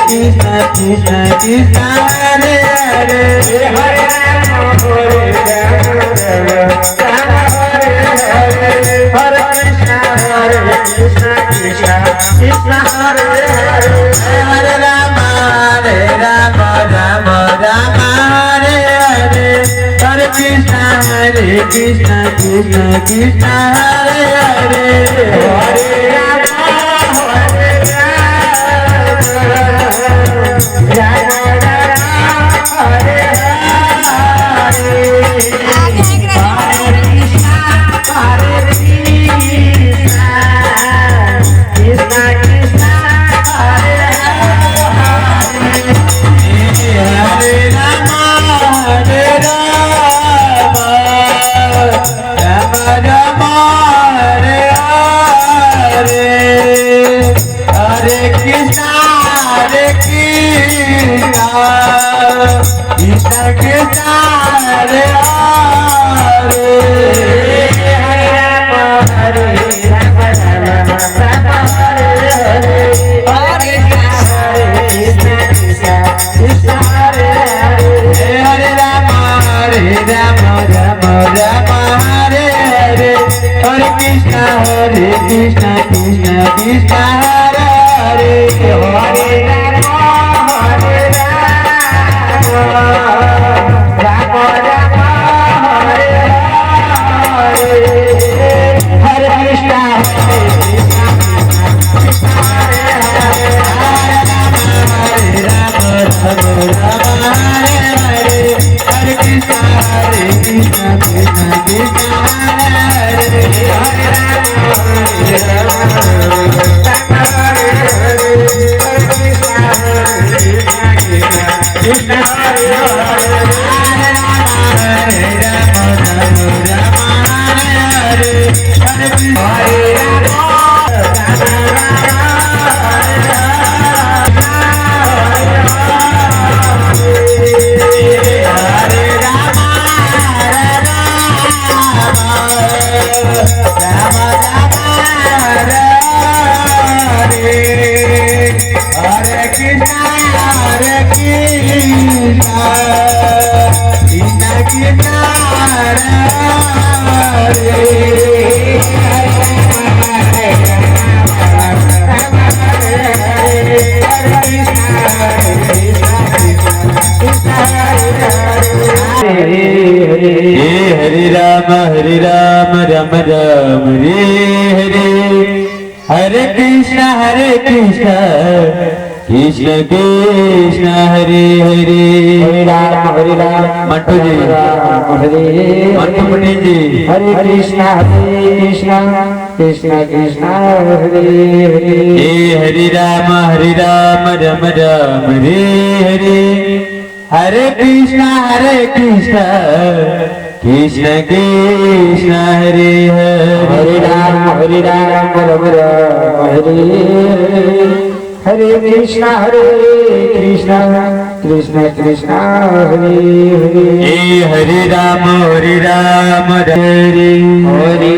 Krishna Krishna Krishna Hare Hare Hare Rama Hare Krishna Krishna Krishna Krishna Hare Hare Hare Rama Rama Rama Hare Hare Hare Krishna Krishna Krishna Hare Hare Hare Rama Krishna Krishna Hare Hare Hare Rama Rama Hare Hare Hare Krishna Krishna Krishna Hare Hare Hare Rama Rama Hare Hare Hare Krishna Krishna Krishna Hare Hare Hare Hare Rama Rama Rama Hare Hare Krishna Krishna Krishna Hare Hare Hare Rama Mantu ji Mantu Pati ji Hare Krishna Krishna Krishna Hare Hare Hare Rama Rama Hare Hare Hare Krishna Krishna Krishna Hare Hare Hare Rama Rama Hare Hare Krishna Krishna Krishna Hare Hare Hare Rama Hare